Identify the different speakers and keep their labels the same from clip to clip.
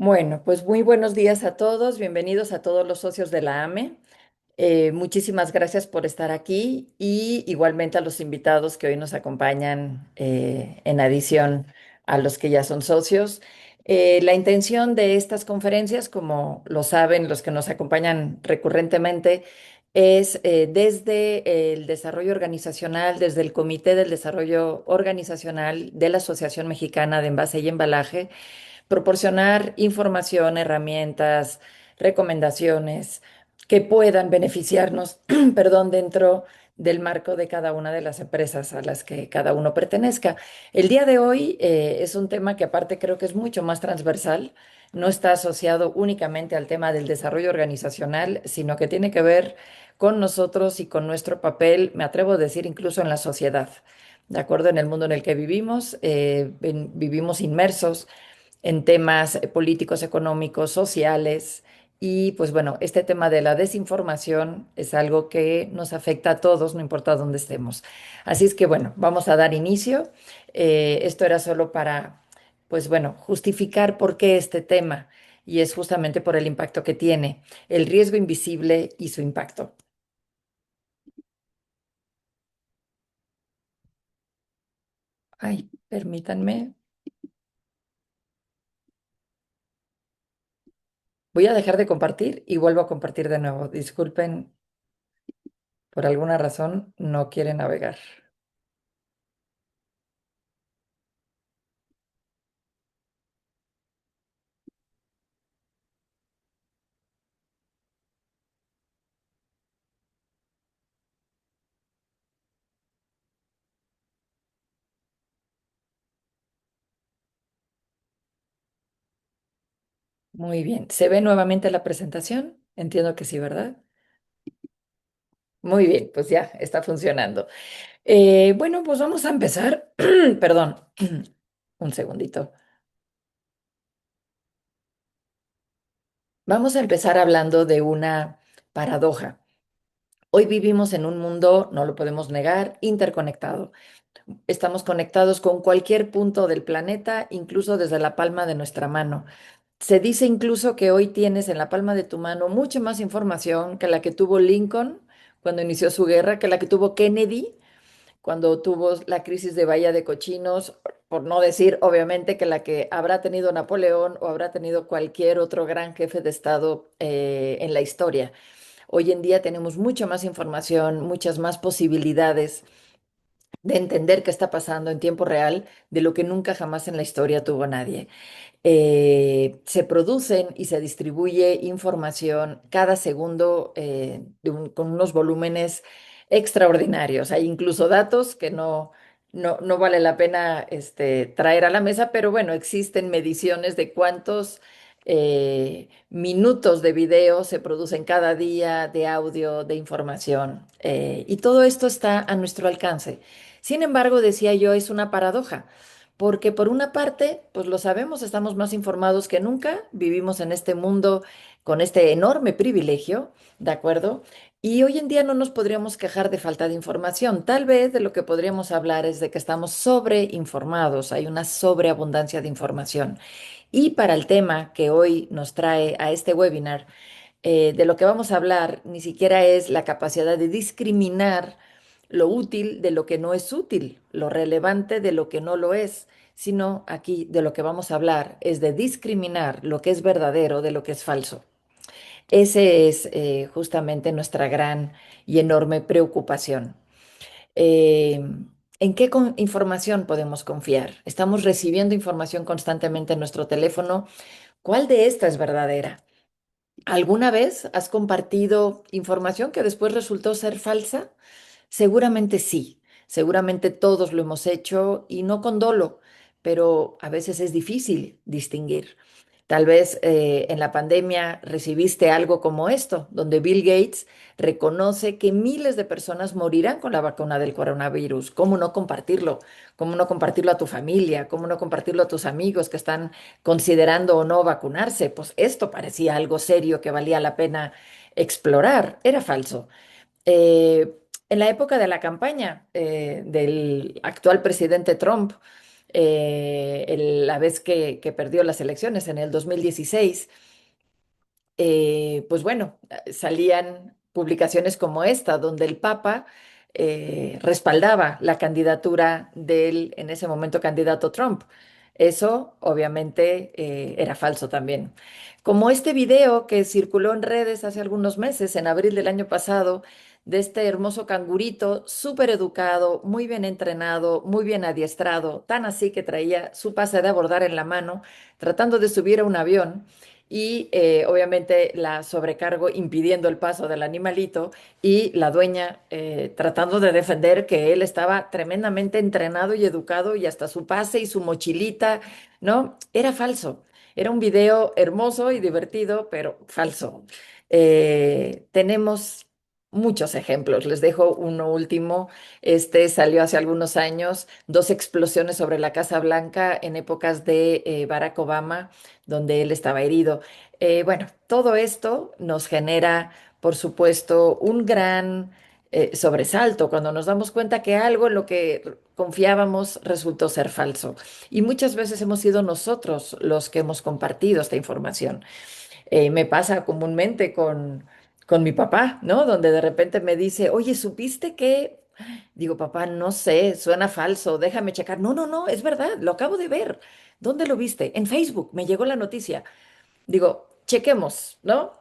Speaker 1: Bueno, pues muy buenos días a todos, bienvenidos a todos los socios de la AME. Muchísimas gracias por estar aquí y igualmente a los invitados que hoy nos acompañan en adición a los que ya son socios. La intención de estas conferencias, como lo saben los que nos acompañan recurrentemente, es desde el desarrollo organizacional, desde el Comité del Desarrollo Organizacional de la Asociación Mexicana de Envase y Embalaje, proporcionar información, herramientas, recomendaciones que puedan beneficiarnos, perdón, dentro del marco de cada una de las empresas a las que cada uno pertenezca. El día de hoy es un tema que aparte creo que es mucho más transversal, no está asociado únicamente al tema del desarrollo organizacional, sino que tiene que ver con nosotros y con nuestro papel, me atrevo a decir, incluso en la sociedad. De acuerdo, en el mundo en el que vivimos, vivimos inmersos en temas políticos, económicos, sociales. Y pues bueno, este tema de la desinformación es algo que nos afecta a todos, no importa dónde estemos. Así es que bueno, vamos a dar inicio. Esto era solo para, pues bueno, justificar por qué este tema. Y es justamente por el impacto que tiene, el riesgo invisible y su impacto. Ay, permítanme. Voy a dejar de compartir y vuelvo a compartir de nuevo. Disculpen, por alguna razón no quiere navegar. Muy bien. ¿Se ve nuevamente la presentación? Entiendo que sí, ¿verdad? Muy bien, pues ya está funcionando. Bueno, pues vamos a empezar. Perdón, un segundito. Vamos a empezar hablando de una paradoja. Hoy vivimos en un mundo, no lo podemos negar, interconectado. Estamos conectados con cualquier punto del planeta, incluso desde la palma de nuestra mano. Se dice incluso que hoy tienes en la palma de tu mano mucha más información que la que tuvo Lincoln cuando inició su guerra, que la que tuvo Kennedy cuando tuvo la crisis de Bahía de Cochinos, por no decir obviamente que la que habrá tenido Napoleón o habrá tenido cualquier otro gran jefe de Estado en la historia. Hoy en día tenemos mucha más información, muchas más posibilidades de entender qué está pasando en tiempo real de lo que nunca jamás en la historia tuvo nadie. Se producen y se distribuye información cada segundo con unos volúmenes extraordinarios. Hay incluso datos que no vale la pena traer a la mesa, pero bueno, existen mediciones de cuántos minutos de video se producen cada día, de audio, de información, y todo esto está a nuestro alcance. Sin embargo, decía yo, es una paradoja porque por una parte, pues lo sabemos, estamos más informados que nunca, vivimos en este mundo con este enorme privilegio, ¿de acuerdo? Y hoy en día no nos podríamos quejar de falta de información. Tal vez de lo que podríamos hablar es de que estamos sobreinformados, hay una sobreabundancia de información. Y para el tema que hoy nos trae a este webinar, de lo que vamos a hablar ni siquiera es la capacidad de discriminar lo útil de lo que no es útil, lo relevante de lo que no lo es, sino aquí de lo que vamos a hablar es de discriminar lo que es verdadero de lo que es falso. Ese es justamente nuestra gran y enorme preocupación. Eh, ¿En qué información podemos confiar? Estamos recibiendo información constantemente en nuestro teléfono. ¿Cuál de esta es verdadera? ¿Alguna vez has compartido información que después resultó ser falsa? Seguramente sí, seguramente todos lo hemos hecho y no con dolo, pero a veces es difícil distinguir. Tal vez en la pandemia recibiste algo como esto, donde Bill Gates reconoce que miles de personas morirán con la vacuna del coronavirus. ¿Cómo no compartirlo? ¿Cómo no compartirlo a tu familia? ¿Cómo no compartirlo a tus amigos que están considerando o no vacunarse? Pues esto parecía algo serio que valía la pena explorar. Era falso. En la época de la campaña del actual presidente Trump, la vez que perdió las elecciones en el 2016, pues bueno, salían publicaciones como esta, donde el Papa respaldaba la candidatura del, en ese momento, candidato Trump. Eso obviamente era falso también. Como este video que circuló en redes hace algunos meses, en abril del año pasado, de este hermoso cangurito, súper educado, muy bien entrenado, muy bien adiestrado, tan así que traía su pase de abordar en la mano, tratando de subir a un avión y obviamente la sobrecargo impidiendo el paso del animalito y la dueña tratando de defender que él estaba tremendamente entrenado y educado y hasta su pase y su mochilita, ¿no? Era falso. Era un video hermoso y divertido, pero falso. Tenemos muchos ejemplos. Les dejo uno último. Este salió hace algunos años, dos explosiones sobre la Casa Blanca en épocas de Barack Obama, donde él estaba herido. Bueno, todo esto nos genera, por supuesto, un gran sobresalto cuando nos damos cuenta que algo en lo que confiábamos resultó ser falso. Y muchas veces hemos sido nosotros los que hemos compartido esta información. Me pasa comúnmente con mi papá, ¿no? Donde de repente me dice, oye, ¿supiste que? Digo, papá, no sé, suena falso, déjame checar. No, no, no, es verdad, lo acabo de ver. ¿Dónde lo viste? En Facebook, me llegó la noticia. Digo, chequemos, ¿no?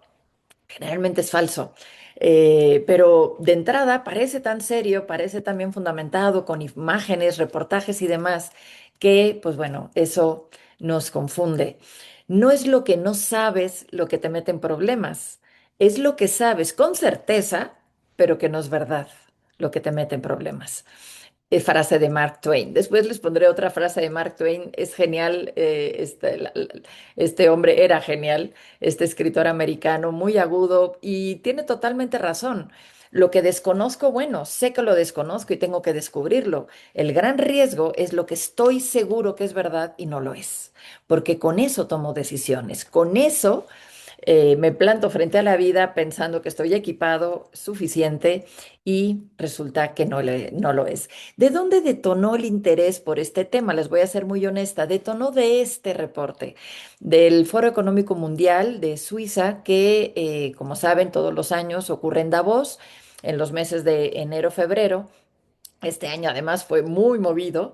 Speaker 1: Generalmente es falso. Pero de entrada parece tan serio, parece tan bien fundamentado, con imágenes, reportajes y demás, que, pues bueno, eso nos confunde. No es lo que no sabes lo que te mete en problemas, es lo que sabes con certeza, pero que no es verdad lo que te mete en problemas. Frase de Mark Twain. Después les pondré otra frase de Mark Twain. Es genial, este hombre era genial, este escritor americano, muy agudo y tiene totalmente razón. Lo que desconozco, bueno, sé que lo desconozco y tengo que descubrirlo. El gran riesgo es lo que estoy seguro que es verdad y no lo es, porque con eso tomo decisiones, con eso me planto frente a la vida pensando que estoy equipado suficiente y resulta que no lo es. ¿De dónde detonó el interés por este tema? Les voy a ser muy honesta. Detonó de este reporte del Foro Económico Mundial de Suiza que, como saben, todos los años ocurre en Davos en los meses de enero, febrero. Este año además fue muy movido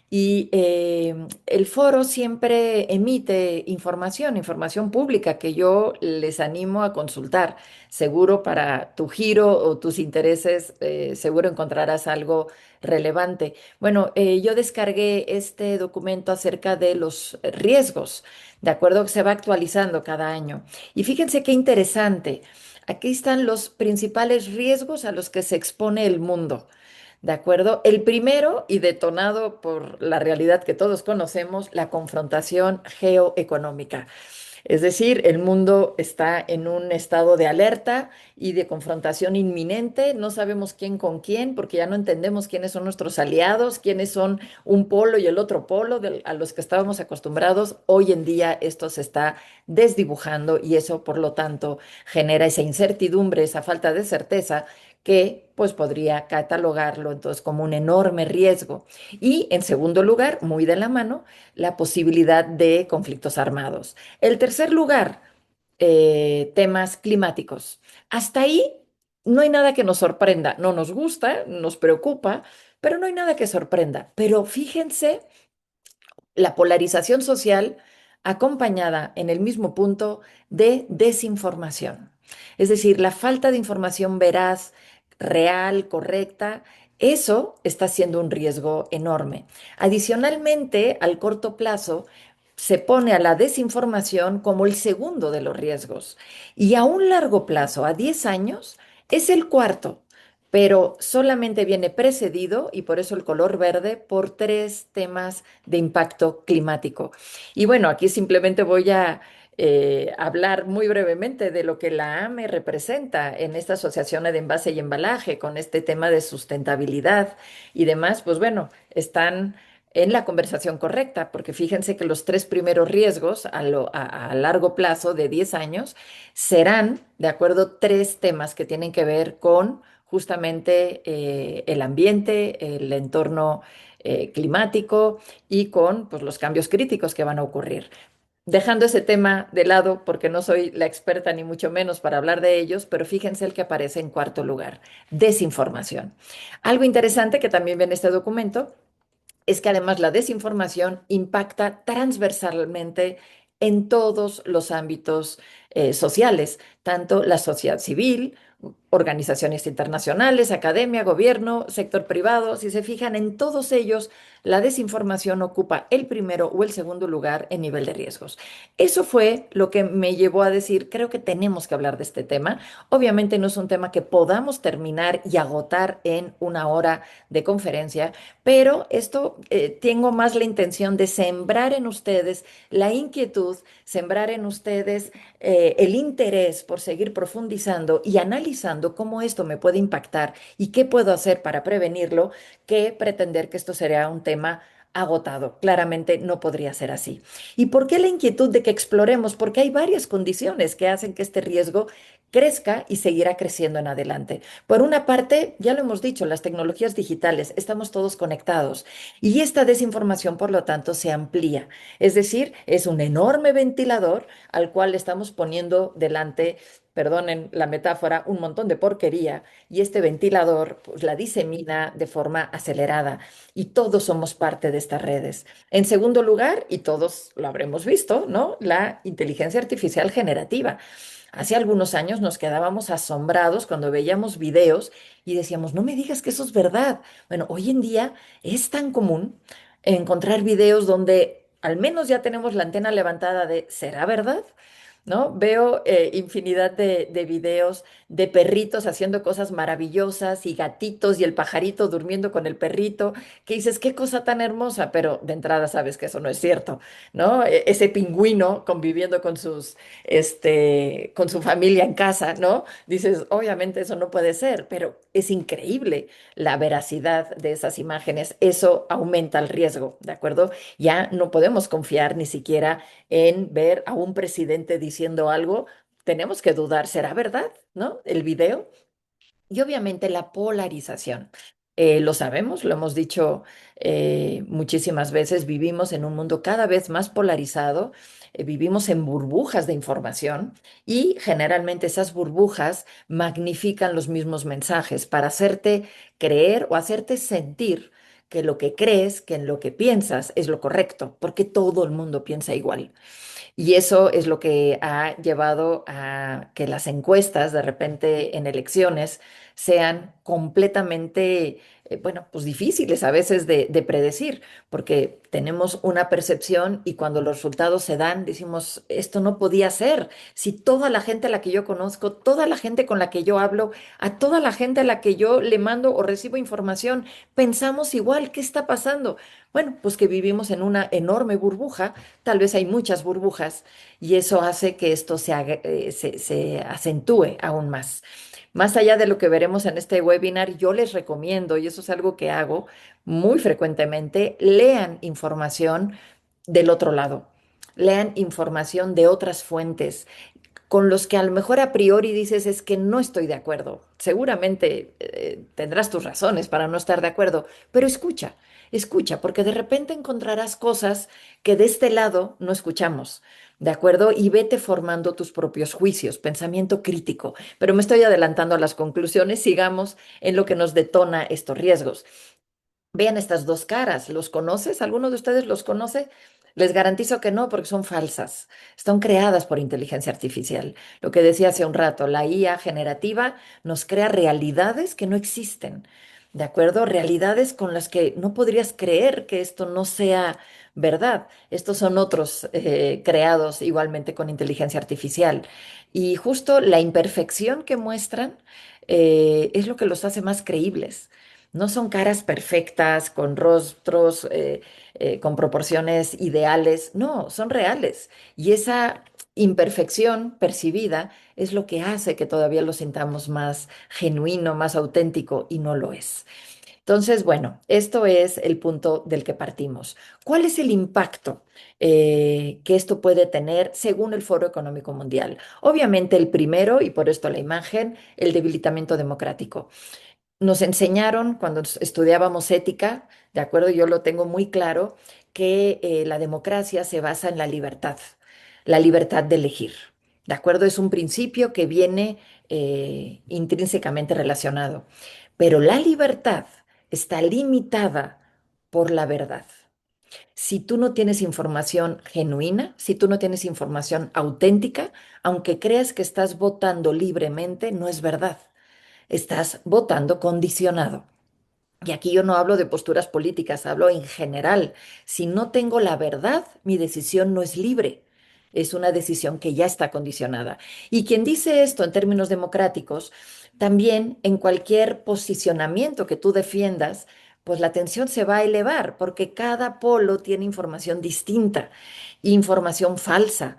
Speaker 1: y el foro siempre emite información, información pública que yo les animo a consultar. Seguro para tu giro o tus intereses, seguro encontrarás algo relevante. Bueno, yo descargué este documento acerca de los riesgos, de acuerdo que se va actualizando cada año. Y fíjense qué interesante. Aquí están los principales riesgos a los que se expone el mundo. ¿De acuerdo? El primero, y detonado por la realidad que todos conocemos, la confrontación geoeconómica. Es decir, el mundo está en un estado de alerta y de confrontación inminente. No sabemos quién con quién, porque ya no entendemos quiénes son nuestros aliados, quiénes son un polo y el otro polo a los que estábamos acostumbrados. Hoy en día esto se está desdibujando y eso, por lo tanto, genera esa incertidumbre, esa falta de certeza que pues podría catalogarlo entonces como un enorme riesgo. Y en segundo lugar, muy de la mano, la posibilidad de conflictos armados. El tercer lugar, temas climáticos. Hasta ahí no hay nada que nos sorprenda. No nos gusta, nos preocupa, pero no hay nada que sorprenda. Pero fíjense la polarización social acompañada en el mismo punto de desinformación. Es decir, la falta de información veraz, real, correcta, eso está siendo un riesgo enorme. Adicionalmente, al corto plazo, se pone a la desinformación como el segundo de los riesgos y a un largo plazo, a 10 años, es el cuarto, pero solamente viene precedido, y por eso el color verde, por tres temas de impacto climático. Y bueno, aquí simplemente voy a hablar muy brevemente de lo que la AME representa en esta Asociación de Envase y Embalaje, con este tema de sustentabilidad y demás, pues bueno, están en la conversación correcta, porque fíjense que los tres primeros riesgos a largo plazo de 10 años serán, de acuerdo, tres temas que tienen que ver con justamente el ambiente, el entorno climático y con pues, los cambios críticos que van a ocurrir. Dejando ese tema de lado, porque no soy la experta ni mucho menos para hablar de ellos, pero fíjense el que aparece en cuarto lugar, desinformación. Algo interesante que también ve en este documento es que además la desinformación impacta transversalmente en todos los ámbitos sociales, tanto la sociedad civil, organizaciones internacionales, academia, gobierno, sector privado. Si se fijan, en todos ellos la desinformación ocupa el primero o el segundo lugar en nivel de riesgos. Eso fue lo que me llevó a decir, creo que tenemos que hablar de este tema. Obviamente no es un tema que podamos terminar y agotar en una hora de conferencia, pero esto tengo más la intención de sembrar en ustedes la inquietud, sembrar en ustedes el interés por seguir profundizando y analizando cómo esto me puede impactar y qué puedo hacer para prevenirlo, que pretender que esto será un tema agotado. Claramente no podría ser así. ¿Y por qué la inquietud de que exploremos? Porque hay varias condiciones que hacen que este riesgo crezca y seguirá creciendo en adelante. Por una parte, ya lo hemos dicho, las tecnologías digitales, estamos todos conectados y esta desinformación, por lo tanto, se amplía. Es decir, es un enorme ventilador al cual le estamos poniendo delante, perdonen la metáfora, un montón de porquería y este ventilador pues, la disemina de forma acelerada y todos somos parte de estas redes. En segundo lugar, y todos lo habremos visto, ¿no? La inteligencia artificial generativa. Hace algunos años nos quedábamos asombrados cuando veíamos videos y decíamos, no me digas que eso es verdad. Bueno, hoy en día es tan común encontrar videos donde al menos ya tenemos la antena levantada de, ¿será verdad? ¿No? Veo infinidad de videos de perritos haciendo cosas maravillosas y gatitos y el pajarito durmiendo con el perrito, que dices, qué cosa tan hermosa, pero de entrada sabes que eso no es cierto, ¿no? Ese pingüino conviviendo con con su familia en casa, ¿no? Dices, obviamente eso no puede ser, pero es increíble la veracidad de esas imágenes. Eso aumenta el riesgo, ¿de acuerdo? Ya no podemos confiar ni siquiera en ver a un presidente diciendo algo, tenemos que dudar, ¿será verdad? ¿No? El video. Y obviamente la polarización. Lo sabemos, lo hemos dicho muchísimas veces, vivimos en un mundo cada vez más polarizado, vivimos en burbujas de información y generalmente esas burbujas magnifican los mismos mensajes para hacerte creer o hacerte sentir que lo que crees, que en lo que piensas es lo correcto, porque todo el mundo piensa igual. Y eso es lo que ha llevado a que las encuestas de repente en elecciones sean completamente, bueno, pues difíciles a veces de predecir, porque tenemos una percepción y cuando los resultados se dan, decimos, esto no podía ser. Si toda la gente a la que yo conozco, toda la gente con la que yo hablo, a toda la gente a la que yo le mando o recibo información, pensamos igual, ¿qué está pasando? Bueno, pues que vivimos en una enorme burbuja, tal vez hay muchas burbujas y eso hace que esto se acentúe aún más. Más allá de lo que veremos en este webinar, yo les recomiendo, y eso es algo que hago muy frecuentemente, lean información del otro lado, lean información de otras fuentes con los que a lo mejor a priori dices es que no estoy de acuerdo. Seguramente tendrás tus razones para no estar de acuerdo, pero escucha, escucha, porque de repente encontrarás cosas que de este lado no escuchamos, ¿de acuerdo? Y vete formando tus propios juicios, pensamiento crítico. Pero me estoy adelantando a las conclusiones, sigamos en lo que nos detona estos riesgos. Vean estas dos caras. ¿Los conoces? ¿Alguno de ustedes los conoce? Les garantizo que no, porque son falsas. Están creadas por inteligencia artificial. Lo que decía hace un rato, la IA generativa nos crea realidades que no existen. ¿De acuerdo? Realidades con las que no podrías creer que esto no sea verdad. Estos son otros creados igualmente con inteligencia artificial. Y justo la imperfección que muestran es lo que los hace más creíbles. No son caras perfectas, con rostros, con proporciones ideales, no, son reales. Y esa imperfección percibida es lo que hace que todavía lo sintamos más genuino, más auténtico, y no lo es. Entonces, bueno, esto es el punto del que partimos. ¿Cuál es el impacto que esto puede tener según el Foro Económico Mundial? Obviamente el primero, y por esto la imagen, el debilitamiento democrático. Nos enseñaron cuando estudiábamos ética, de acuerdo, yo lo tengo muy claro, que la democracia se basa en la libertad de elegir. De acuerdo, es un principio que viene intrínsecamente relacionado, pero la libertad está limitada por la verdad. Si tú no tienes información genuina, si tú no tienes información auténtica, aunque creas que estás votando libremente, no es verdad. Estás votando condicionado. Y aquí yo no hablo de posturas políticas, hablo en general. Si no tengo la verdad, mi decisión no es libre. Es una decisión que ya está condicionada. Y quien dice esto en términos democráticos, también en cualquier posicionamiento que tú defiendas, pues la tensión se va a elevar porque cada polo tiene información distinta, información falsa,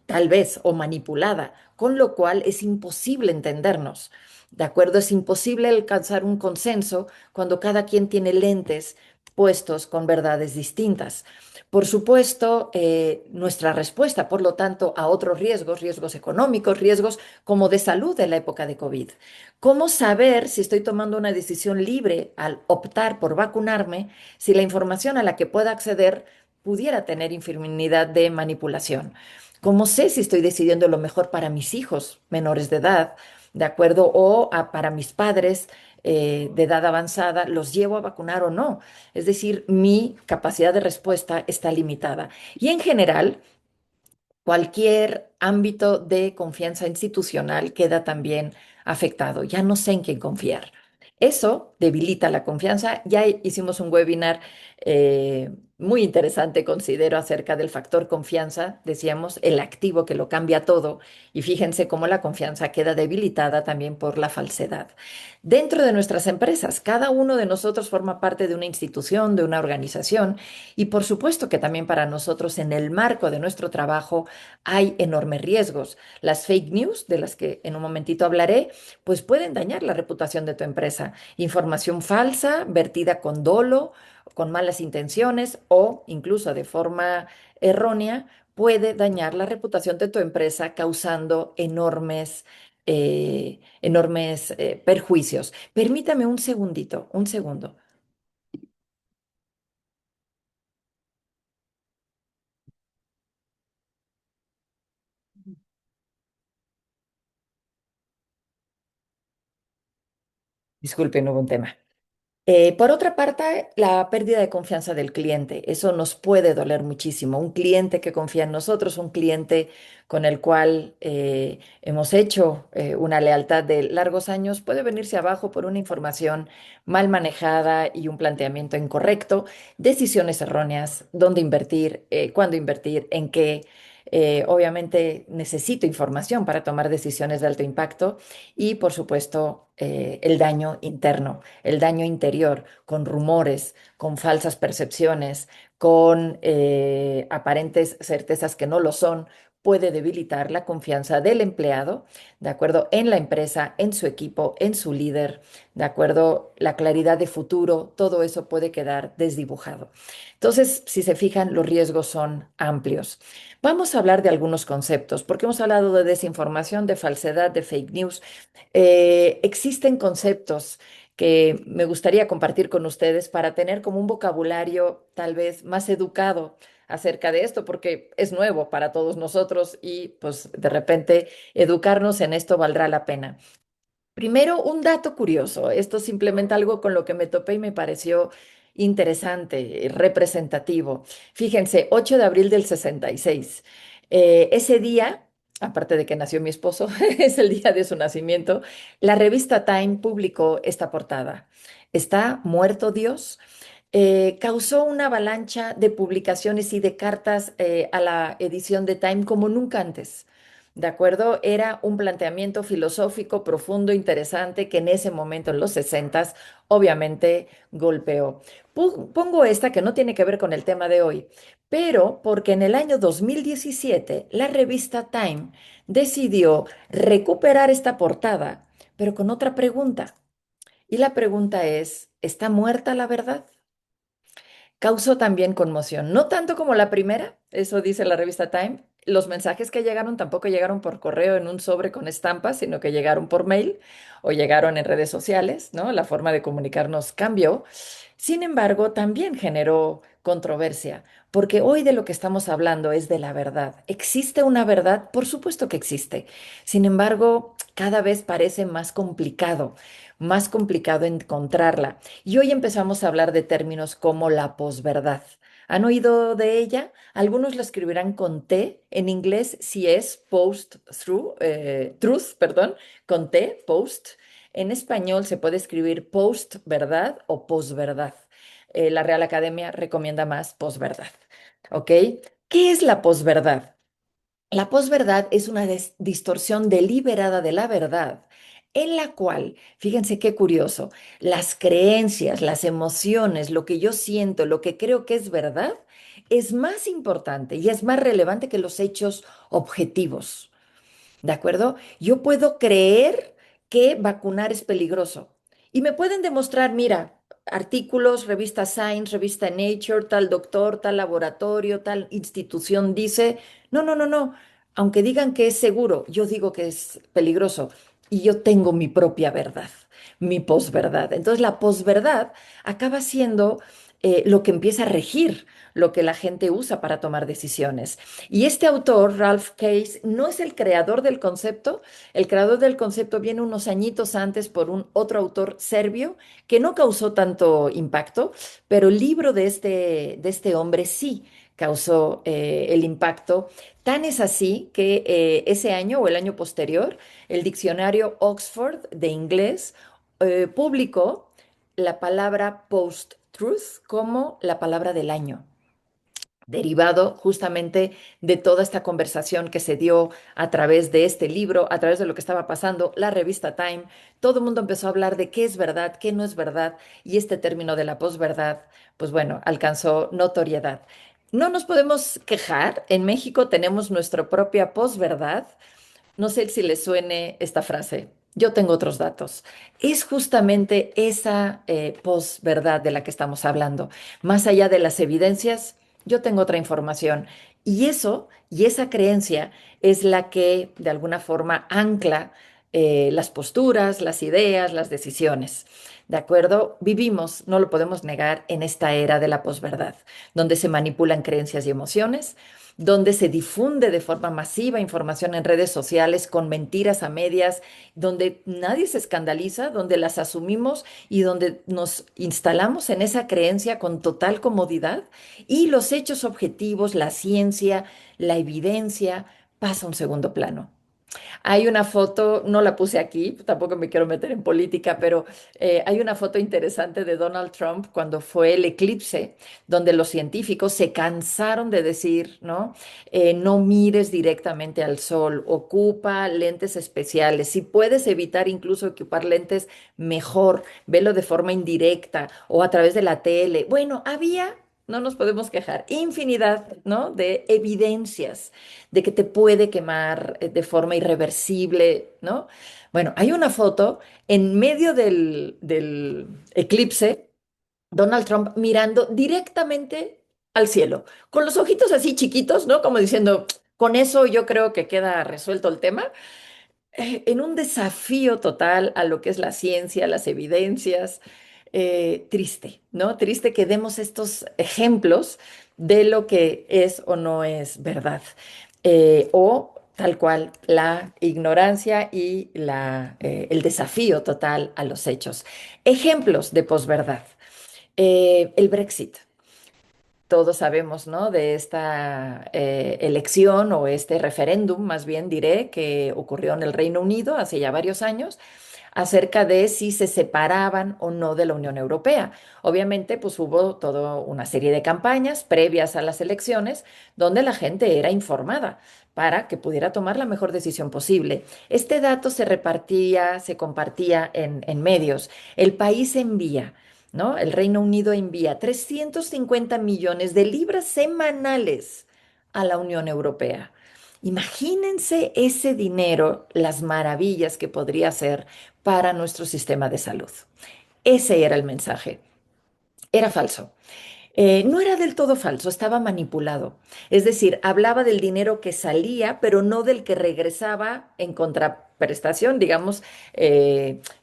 Speaker 1: tal vez, o manipulada, con lo cual es imposible entendernos. ¿De acuerdo? Es imposible alcanzar un consenso cuando cada quien tiene lentes puestos con verdades distintas. Por supuesto, nuestra respuesta, por lo tanto, a otros riesgos, riesgos económicos, riesgos como de salud en la época de COVID. ¿Cómo saber si estoy tomando una decisión libre al optar por vacunarme, si la información a la que pueda acceder pudiera tener infinidad de manipulación? ¿Cómo sé si estoy decidiendo lo mejor para mis hijos menores de edad, de acuerdo? Para mis padres de edad avanzada, ¿los llevo a vacunar o no? Es decir, mi capacidad de respuesta está limitada. Y en general, cualquier ámbito de confianza institucional queda también afectado. Ya no sé en quién confiar. Eso debilita la confianza. Ya hicimos un webinar muy interesante, considero, acerca del factor confianza. Decíamos, el activo que lo cambia todo. Y fíjense cómo la confianza queda debilitada también por la falsedad. Dentro de nuestras empresas, cada uno de nosotros forma parte de una institución, de una organización. Y por supuesto que también para nosotros en el marco de nuestro trabajo hay enormes riesgos. Las fake news, de las que en un momentito hablaré, pues pueden dañar la reputación de tu empresa. Información falsa, vertida con dolo, con malas intenciones o incluso de forma errónea, puede dañar la reputación de tu empresa causando enormes perjuicios. Permítame un segundito, un segundo. Disculpen, hubo un tema. Por otra parte, la pérdida de confianza del cliente, eso nos puede doler muchísimo. Un cliente que confía en nosotros, un cliente con el cual hemos hecho una lealtad de largos años, puede venirse abajo por una información mal manejada y un planteamiento incorrecto, decisiones erróneas, dónde invertir, cuándo invertir, en qué. Obviamente necesito información para tomar decisiones de alto impacto y, por supuesto, el daño interno, el daño interior, con rumores, con falsas percepciones, con aparentes certezas que no lo son, puede debilitar la confianza del empleado, ¿de acuerdo? En la empresa, en su equipo, en su líder, ¿de acuerdo? La claridad de futuro, todo eso puede quedar desdibujado. Entonces, si se fijan, los riesgos son amplios. Vamos a hablar de algunos conceptos, porque hemos hablado de desinformación, de falsedad, de fake news. Existen conceptos que me gustaría compartir con ustedes para tener como un vocabulario tal vez más educado acerca de esto, porque es nuevo para todos nosotros y pues de repente educarnos en esto valdrá la pena. Primero, un dato curioso. Esto es simplemente algo con lo que me topé y me pareció interesante, representativo. Fíjense, 8 de abril del 66. Ese día, aparte de que nació mi esposo, es el día de su nacimiento, la revista Time publicó esta portada. ¿Está muerto Dios? Causó una avalancha de publicaciones y de cartas a la edición de Time como nunca antes. ¿De acuerdo? Era un planteamiento filosófico profundo, interesante, que en ese momento, en los sesentas, obviamente golpeó. Pongo esta que no tiene que ver con el tema de hoy, pero porque en el año 2017 la revista Time decidió recuperar esta portada, pero con otra pregunta. Y la pregunta es, ¿está muerta la verdad? Causó también conmoción, no tanto como la primera, eso dice la revista Time. Los mensajes que llegaron tampoco llegaron por correo en un sobre con estampas, sino que llegaron por mail o llegaron en redes sociales, ¿no? La forma de comunicarnos cambió. Sin embargo, también generó controversia, porque hoy de lo que estamos hablando es de la verdad. ¿Existe una verdad? Por supuesto que existe. Sin embargo, cada vez parece más complicado encontrarla. Y hoy empezamos a hablar de términos como la posverdad. ¿Han oído de ella? Algunos lo escribirán con T. En inglés, si es truth, perdón, con T, post. En español se puede escribir post-verdad o posverdad. La Real Academia recomienda más posverdad. ¿Ok? ¿Qué es la posverdad? La posverdad es una distorsión deliberada de la verdad, en la cual, fíjense qué curioso, las creencias, las emociones, lo que yo siento, lo que creo que es verdad, es más importante y es más relevante que los hechos objetivos. ¿De acuerdo? Yo puedo creer que vacunar es peligroso y me pueden demostrar, mira, artículos, revista Science, revista Nature, tal doctor, tal laboratorio, tal institución dice, no, no, no, no, aunque digan que es seguro, yo digo que es peligroso y yo tengo mi propia verdad, mi posverdad. Entonces la posverdad acaba siendo lo que empieza a regir lo que la gente usa para tomar decisiones. Y este autor, Ralph Case, no es el creador del concepto. El creador del concepto viene unos añitos antes por un otro autor serbio que no causó tanto impacto, pero el libro de este hombre sí causó el impacto. Tan es así que ese año o el año posterior, el diccionario Oxford de inglés publicó la palabra post-truth como la palabra del año derivado justamente de toda esta conversación que se dio a través de este libro, a través de lo que estaba pasando, la revista Time, todo el mundo empezó a hablar de qué es verdad, qué no es verdad, y este término de la posverdad, pues bueno, alcanzó notoriedad. No nos podemos quejar, en México tenemos nuestra propia posverdad, no sé si les suene esta frase. Yo tengo otros datos. Es justamente esa posverdad de la que estamos hablando. Más allá de las evidencias, yo tengo otra información. Y eso, y esa creencia es la que de alguna forma ancla las posturas, las ideas, las decisiones. ¿De acuerdo? Vivimos, no lo podemos negar, en esta era de la posverdad, donde se manipulan creencias y emociones, donde se difunde de forma masiva información en redes sociales con mentiras a medias, donde nadie se escandaliza, donde las asumimos y donde nos instalamos en esa creencia con total comodidad y los hechos objetivos, la ciencia, la evidencia pasa a un segundo plano. Hay una foto, no la puse aquí, tampoco me quiero meter en política, pero hay una foto interesante de Donald Trump cuando fue el eclipse, donde los científicos se cansaron de decir, ¿no? No mires directamente al sol, ocupa lentes especiales. Si puedes evitar incluso ocupar lentes, mejor, velo de forma indirecta o a través de la tele. Bueno, había... No nos podemos quejar. Infinidad, ¿no? De evidencias de que te puede quemar de forma irreversible, ¿no? Bueno, hay una foto en medio del eclipse, Donald Trump mirando directamente al cielo, con los ojitos así chiquitos, ¿no? Como diciendo, con eso yo creo que queda resuelto el tema, en un desafío total a lo que es la ciencia, las evidencias. Triste, ¿no? Triste que demos estos ejemplos de lo que es o no es verdad. O tal cual, la ignorancia y el desafío total a los hechos. Ejemplos de posverdad. El Brexit. Todos sabemos, ¿no? De esta elección o este referéndum, más bien diré, que ocurrió en el Reino Unido hace ya varios años, acerca de si se separaban o no de la Unión Europea. Obviamente, pues hubo toda una serie de campañas previas a las elecciones donde la gente era informada para que pudiera tomar la mejor decisión posible. Este dato se repartía, se compartía en medios. El país envía, ¿no? El Reino Unido envía 350 millones de libras semanales a la Unión Europea. Imagínense ese dinero, las maravillas que podría hacer para nuestro sistema de salud. Ese era el mensaje. Era falso. No era del todo falso, estaba manipulado. Es decir, hablaba del dinero que salía, pero no del que regresaba en contraprestación. Digamos,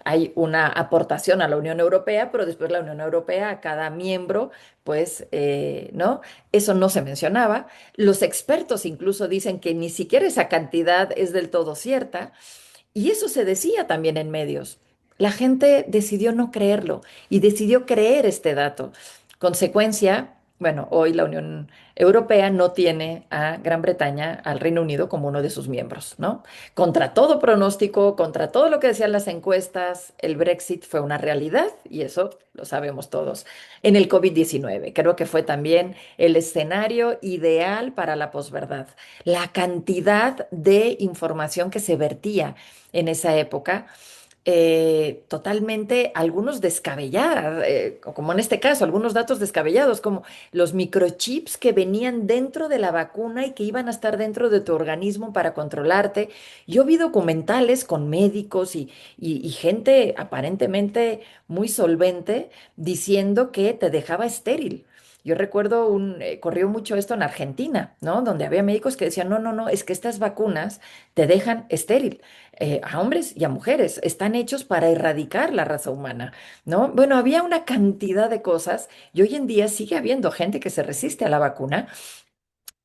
Speaker 1: hay una aportación a la Unión Europea, pero después la Unión Europea, a cada miembro, pues, ¿no? Eso no se mencionaba. Los expertos incluso dicen que ni siquiera esa cantidad es del todo cierta. Y eso se decía también en medios. La gente decidió no creerlo y decidió creer este dato. Consecuencia, bueno, hoy la Unión Europea no tiene a Gran Bretaña, al Reino Unido, como uno de sus miembros, ¿no? Contra todo pronóstico, contra todo lo que decían las encuestas, el Brexit fue una realidad y eso lo sabemos todos. En el COVID-19, creo que fue también el escenario ideal para la posverdad. La cantidad de información que se vertía en esa época, totalmente, algunos descabelladas, como en este caso, algunos datos descabellados, como los microchips que venían dentro de la vacuna y que iban a estar dentro de tu organismo para controlarte. Yo vi documentales con médicos y gente aparentemente muy solvente diciendo que te dejaba estéril. Yo recuerdo corrió mucho esto en Argentina, ¿no? Donde había médicos que decían, no, no, no, es que estas vacunas te dejan estéril, a hombres y a mujeres. Están hechos para erradicar la raza humana, ¿no? Bueno, había una cantidad de cosas y hoy en día sigue habiendo gente que se resiste a la vacuna.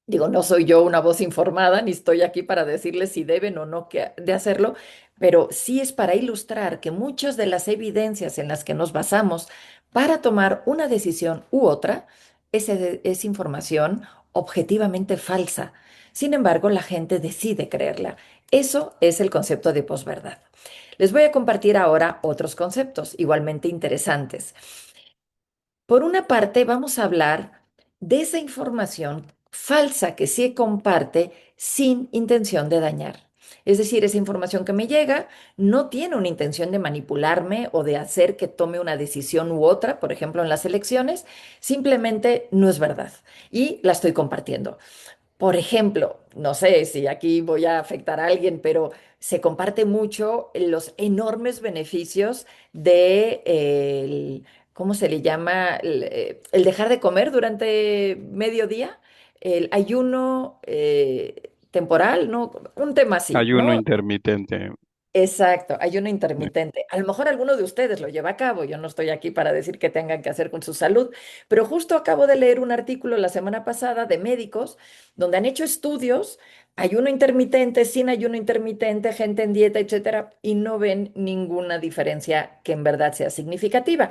Speaker 1: Digo, no soy yo una voz informada, ni estoy aquí para decirles si deben o no de hacerlo, pero sí es para ilustrar que muchas de las evidencias en las que nos basamos para tomar una decisión u otra es información objetivamente falsa. Sin embargo, la gente decide creerla. Eso es el concepto de posverdad. Les voy a compartir ahora otros conceptos igualmente interesantes. Por una parte, vamos a hablar de esa información falsa que se comparte sin intención de dañar. Es decir, esa información que me llega no tiene una intención de manipularme o de hacer que tome una decisión u otra, por ejemplo, en las elecciones, simplemente no es verdad y la estoy compartiendo. Por ejemplo, no sé si aquí voy a afectar a alguien, pero se comparte mucho los enormes beneficios de ¿cómo se le llama? El dejar de comer durante medio día, el ayuno temporal, ¿no? Un tema así,
Speaker 2: Ayuno
Speaker 1: ¿no?
Speaker 2: intermitente.
Speaker 1: Exacto, ayuno
Speaker 2: eh,
Speaker 1: intermitente. A lo mejor alguno de ustedes lo lleva a cabo, yo no estoy aquí para decir qué tengan que hacer con su salud, pero justo acabo de leer un artículo la semana pasada de médicos donde han hecho estudios, ayuno intermitente, sin ayuno intermitente, gente en dieta, etcétera, y no ven ninguna diferencia que en verdad sea significativa.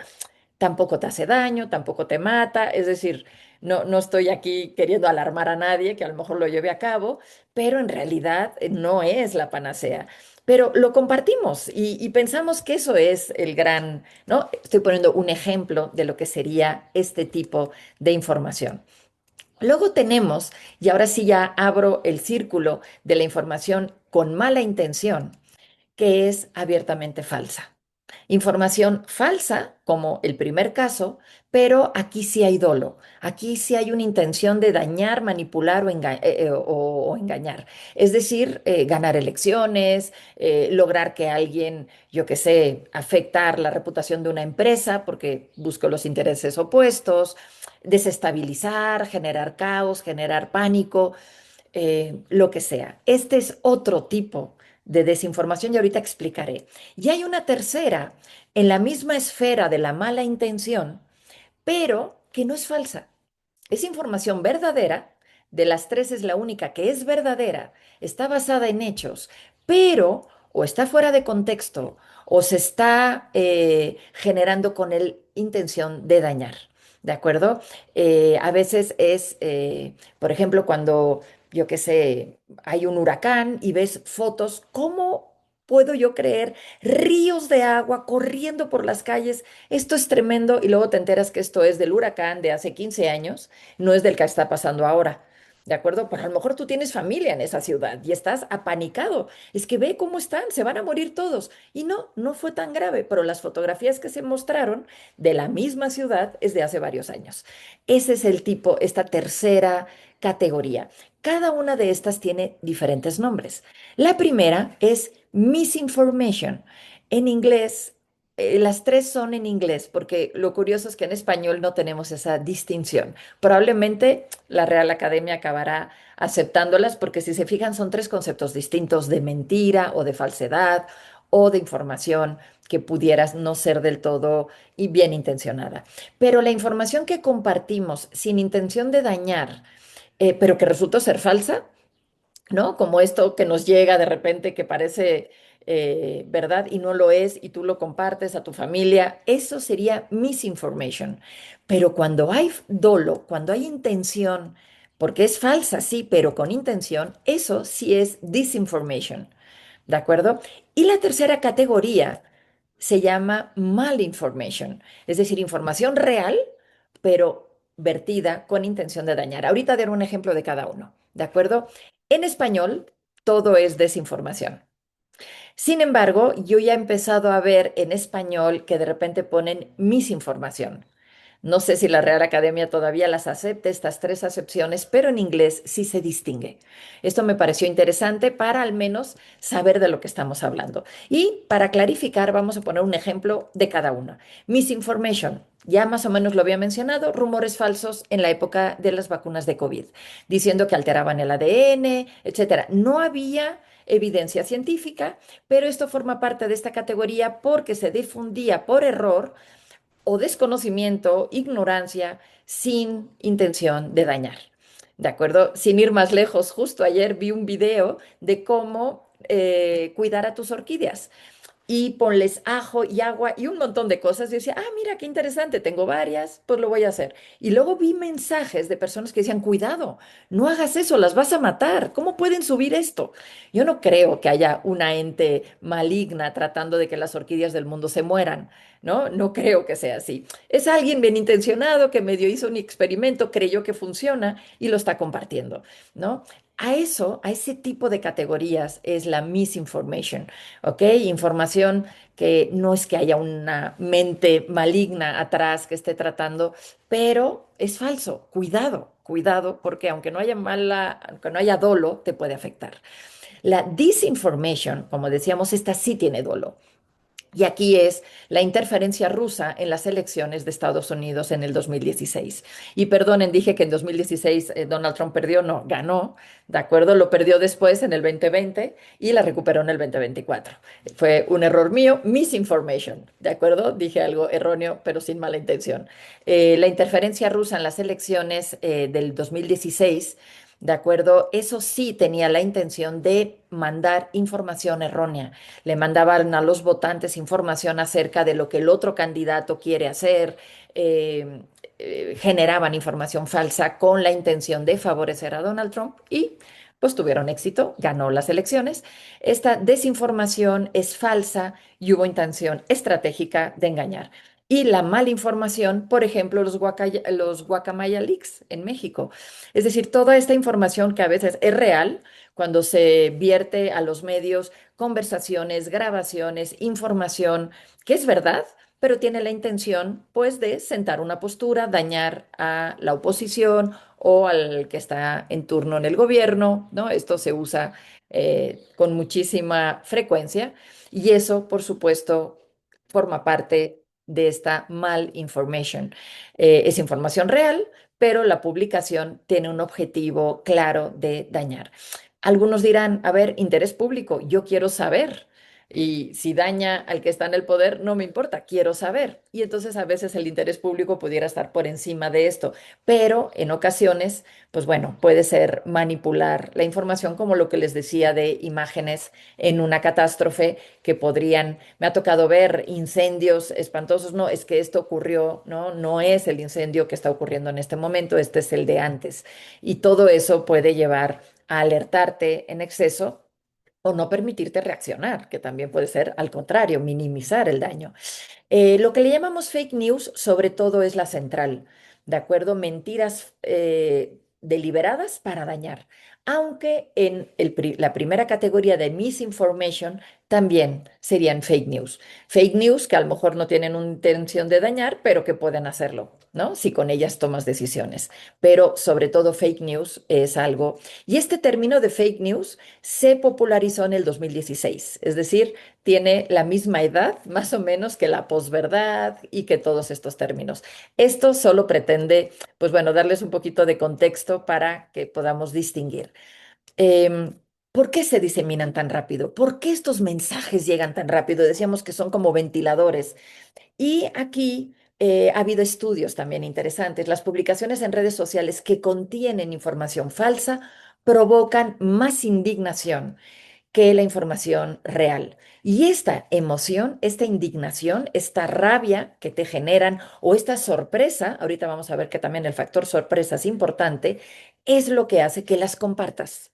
Speaker 1: Tampoco te hace daño, tampoco te mata, es decir, no estoy aquí queriendo alarmar a nadie que a lo mejor lo lleve a cabo, pero en realidad no es la panacea. Pero lo compartimos y pensamos que eso es el gran, ¿no? Estoy poniendo un ejemplo de lo que sería este tipo de información. Luego tenemos, y ahora sí ya abro el círculo de la información con mala intención, que es abiertamente falsa. Información falsa, como el primer caso, pero aquí sí hay dolo, aquí sí hay una intención de dañar, manipular o engañar. Es decir, ganar elecciones, lograr que alguien, yo qué sé, afectar la reputación de una empresa porque busco los intereses opuestos, desestabilizar, generar caos, generar pánico, lo que sea. Este es otro tipo de desinformación y ahorita explicaré. Y hay una tercera en la misma esfera de la mala intención, pero que no es falsa. Es información verdadera, de las tres es la única que es verdadera, está basada en hechos, pero o está fuera de contexto o se está generando con el intención de dañar. ¿De acuerdo? A veces es, por ejemplo, cuando, yo qué sé, hay un huracán y ves fotos, ¿cómo puedo yo creer ríos de agua corriendo por las calles? Esto es tremendo y luego te enteras que esto es del huracán de hace 15 años, no es del que está pasando ahora. ¿De acuerdo? Pues a lo mejor tú tienes familia en esa ciudad y estás apanicado. Es que ve cómo están, se van a morir todos. Y no fue tan grave, pero las fotografías que se mostraron de la misma ciudad es de hace varios años. Ese es el tipo, esta tercera categoría. Cada una de estas tiene diferentes nombres. La primera es misinformation. En inglés Las tres son en inglés, porque lo curioso es que en español no tenemos esa distinción. Probablemente la Real Academia acabará aceptándolas, porque si se fijan son tres conceptos distintos de mentira o de falsedad o de información que pudieras no ser del todo y bien intencionada. Pero la información que compartimos sin intención de dañar, pero que resultó ser falsa, ¿no? Como esto que nos llega de repente que parece verdad y no lo es y tú lo compartes a tu familia, eso sería misinformation. Pero cuando hay dolo, cuando hay intención, porque es falsa, sí, pero con intención, eso sí es disinformation, ¿de acuerdo? Y la tercera categoría se llama malinformation, es decir, información real, pero vertida con intención de dañar. Ahorita daré un ejemplo de cada uno, ¿de acuerdo? En español, todo es desinformación. Sin embargo, yo ya he empezado a ver en español que de repente ponen misinformación. No sé si la Real Academia todavía las acepte, estas tres acepciones, pero en inglés sí se distingue. Esto me pareció interesante para al menos saber de lo que estamos hablando. Y para clarificar, vamos a poner un ejemplo de cada una. Misinformation. Ya más o menos lo había mencionado, rumores falsos en la época de las vacunas de COVID, diciendo que alteraban el ADN, etcétera. No había evidencia científica, pero esto forma parte de esta categoría porque se difundía por error o desconocimiento, ignorancia, sin intención de dañar. ¿De acuerdo? Sin ir más lejos, justo ayer vi un video de cómo cuidar a tus orquídeas y ponles ajo y agua y un montón de cosas. Y decía, ah, mira, qué interesante, tengo varias, pues lo voy a hacer. Y luego vi mensajes de personas que decían, cuidado, no hagas eso, las vas a matar. ¿Cómo pueden subir esto? Yo no creo que haya una ente maligna tratando de que las orquídeas del mundo se mueran, ¿no? No creo que sea así. Es alguien bien intencionado que medio hizo un experimento, creyó que funciona y lo está compartiendo, ¿no? A eso, a ese tipo de categorías es la misinformation. ¿Ok? Información que no es que haya una mente maligna atrás que esté tratando, pero es falso. Cuidado, cuidado, porque aunque no haya aunque no haya dolo, te puede afectar. La disinformation, como decíamos, esta sí tiene dolo. Y aquí es la interferencia rusa en las elecciones de Estados Unidos en el 2016. Y perdonen, dije que en 2016 Donald Trump perdió, no, ganó, ¿de acuerdo? Lo perdió después en el 2020 y la recuperó en el 2024. Fue un error mío, misinformation, ¿de acuerdo? Dije algo erróneo, pero sin mala intención. La interferencia rusa en las elecciones del 2016. ¿De acuerdo? Eso sí tenía la intención de mandar información errónea. Le mandaban a los votantes información acerca de lo que el otro candidato quiere hacer, eh, generaban información falsa con la intención de favorecer a Donald Trump y pues tuvieron éxito, ganó las elecciones. Esta desinformación es falsa y hubo intención estratégica de engañar. Y la malinformación, por ejemplo, los guacamaya leaks en México. Es decir, toda esta información que a veces es real cuando se vierte a los medios conversaciones, grabaciones, información que es verdad, pero tiene la intención, pues, de sentar una postura, dañar a la oposición o al que está en turno en el gobierno, ¿no? Esto se usa con muchísima frecuencia y eso, por supuesto, forma parte de esta malinformation. Es información real, pero la publicación tiene un objetivo claro de dañar. Algunos dirán, a ver, interés público, yo quiero saber. Y si daña al que está en el poder, no me importa, quiero saber. Y entonces a veces el interés público pudiera estar por encima de esto, pero en ocasiones, pues bueno, puede ser manipular la información como lo que les decía de imágenes en una catástrofe que podrían, me ha tocado ver incendios espantosos, no, es que esto ocurrió, no, no es el incendio que está ocurriendo en este momento, este es el de antes. Y todo eso puede llevar a alertarte en exceso o no permitirte reaccionar, que también puede ser al contrario, minimizar el daño. Lo que le llamamos fake news, sobre todo, es la central, ¿de acuerdo? Mentiras deliberadas para dañar. Aunque en la primera categoría de misinformation también serían fake news. Fake news que a lo mejor no tienen una intención de dañar, pero que pueden hacerlo. ¿no? Si con ellas tomas decisiones. Pero sobre todo fake news es algo. Y este término de fake news se popularizó en el 2016, es decir, tiene la misma edad más o menos que la posverdad y que todos estos términos. Esto solo pretende, pues bueno, darles un poquito de contexto para que podamos distinguir. ¿Por qué se diseminan tan rápido? ¿Por qué estos mensajes llegan tan rápido? Decíamos que son como ventiladores. Y aquí ha habido estudios también interesantes. Las publicaciones en redes sociales que contienen información falsa provocan más indignación que la información real. Y esta emoción, esta indignación, esta rabia que te generan o esta sorpresa, ahorita vamos a ver que también el factor sorpresa es importante, es lo que hace que las compartas.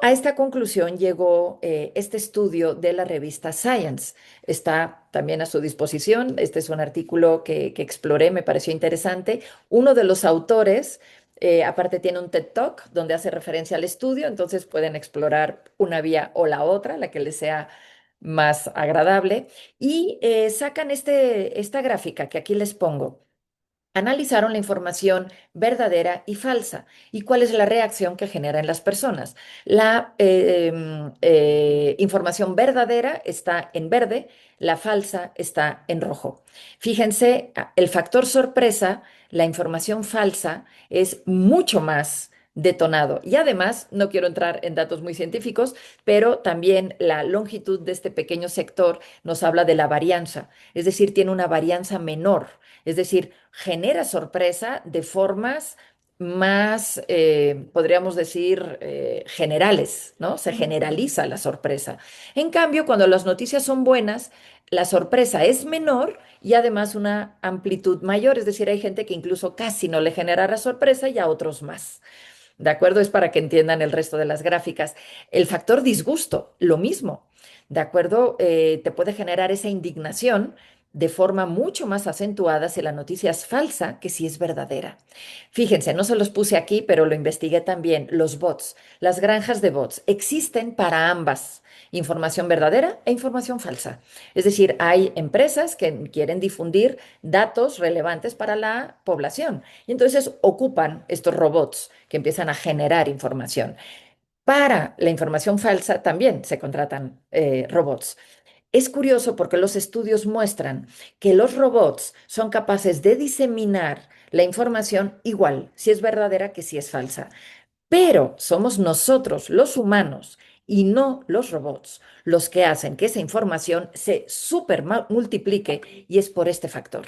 Speaker 1: A esta conclusión llegó este estudio de la revista Science. Está también a su disposición. Este es un artículo que exploré, me pareció interesante. Uno de los autores, aparte, tiene un TED Talk donde hace referencia al estudio, entonces pueden explorar una vía o la otra, la que les sea más agradable. Y sacan esta gráfica que aquí les pongo. Analizaron la información verdadera y falsa y cuál es la reacción que genera en las personas. La información verdadera está en verde, la falsa está en rojo. Fíjense, el factor sorpresa, la información falsa es mucho más detonado. Y además, no quiero entrar en datos muy científicos, pero también la longitud de este pequeño sector nos habla de la varianza, es decir, tiene una varianza menor. Es decir, genera sorpresa de formas más, podríamos decir, generales, ¿no? Se generaliza la sorpresa. En cambio, cuando las noticias son buenas, la sorpresa es menor y además una amplitud mayor, es decir, hay gente que incluso casi no le generará sorpresa y a otros más. ¿De acuerdo? Es para que entiendan el resto de las gráficas. El factor disgusto, lo mismo. ¿De acuerdo? Te puede generar esa indignación de forma mucho más acentuada si la noticia es falsa que si es verdadera. Fíjense, no se los puse aquí, pero lo investigué también. Los bots, las granjas de bots, existen para ambas, información verdadera e información falsa. Es decir, hay empresas que quieren difundir datos relevantes para la población y entonces ocupan estos robots que empiezan a generar información. Para la información falsa también se contratan robots. Es curioso porque los estudios muestran que los robots son capaces de diseminar la información igual, si es verdadera que si es falsa. Pero somos nosotros, los humanos, y no los robots, los que hacen que esa información se super multiplique y es por este factor.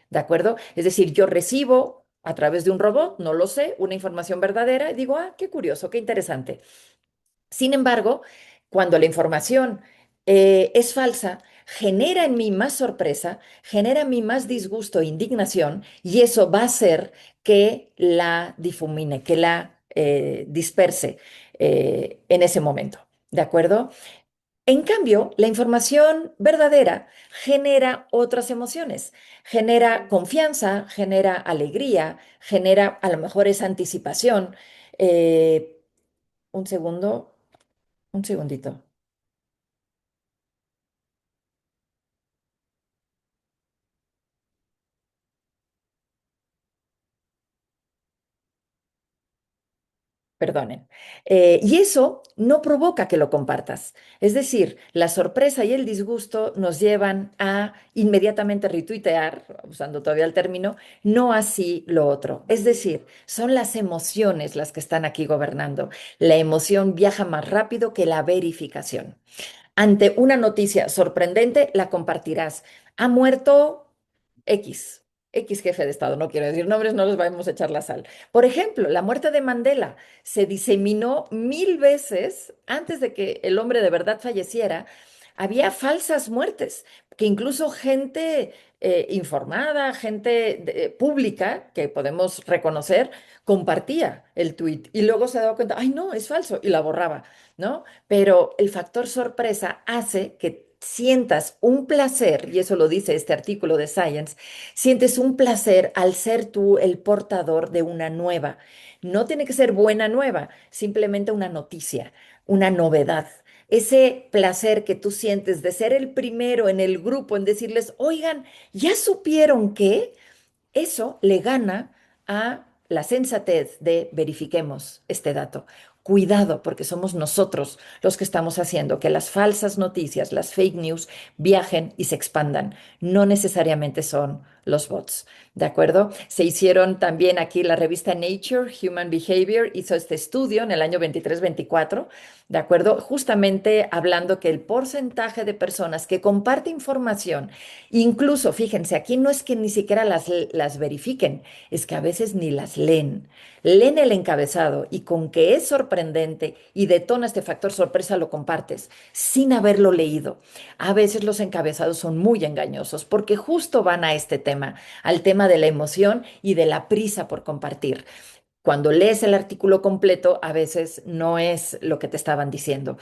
Speaker 1: ¿De acuerdo? Es decir, yo recibo a través de un robot, no lo sé, una información verdadera y digo, ah, qué curioso, qué interesante. Sin embargo, cuando la información es falsa, genera en mí más sorpresa, genera en mí más disgusto e indignación, y eso va a hacer que la difumine, que la disperse en ese momento. ¿De acuerdo? En cambio, la información verdadera genera otras emociones, genera confianza, genera alegría, genera a lo mejor esa anticipación. Eh, un segundo. Un segundito, perdonen. Y eso no provoca que lo compartas. Es decir, la sorpresa y el disgusto nos llevan a inmediatamente retuitear, usando todavía el término, no así lo otro. Es decir, son las emociones las que están aquí gobernando. La emoción viaja más rápido que la verificación. Ante una noticia sorprendente, la compartirás. Ha muerto X, X jefe de Estado, no quiero decir nombres, no les vamos a echar la sal. Por ejemplo, la muerte de Mandela se diseminó 1000 veces antes de que el hombre de verdad falleciera. Había falsas muertes, que incluso gente informada, gente pública, que podemos reconocer, compartía el tuit y luego se daba cuenta, ay, no, es falso, y la borraba, ¿no? Pero el factor sorpresa hace que sientas un placer, y eso lo dice este artículo de Science, sientes un placer al ser tú el portador de una nueva. No tiene que ser buena nueva, simplemente una noticia, una novedad. Ese placer que tú sientes de ser el primero en el grupo en decirles, oigan, ¿ya supieron qué? Eso le gana a la sensatez de verifiquemos este dato. Cuidado, porque somos nosotros los que estamos haciendo que las falsas noticias, las fake news, viajen y se expandan. No necesariamente son los bots. ¿De acuerdo? Se hicieron también aquí la revista Nature, Human Behavior, hizo este estudio en el año 23-24, ¿de acuerdo? Justamente hablando que el porcentaje de personas que comparte información, incluso, fíjense, aquí no es que ni siquiera las verifiquen, es que a veces ni las leen. Leen el encabezado y con que es sorprendente y detona este factor sorpresa lo compartes sin haberlo leído. A veces los encabezados son muy engañosos porque justo van a este tema, al tema de la emoción y de la prisa por compartir. Cuando lees el artículo completo, a veces no es lo que te estaban diciendo.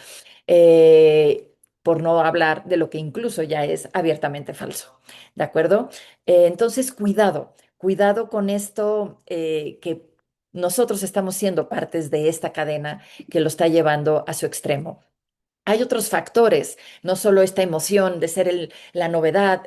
Speaker 1: Por no hablar de lo que incluso ya es abiertamente falso. ¿De acuerdo? Entonces, cuidado, cuidado con esto que nosotros estamos siendo partes de esta cadena que lo está llevando a su extremo. Hay otros factores, no solo esta emoción de ser la novedad,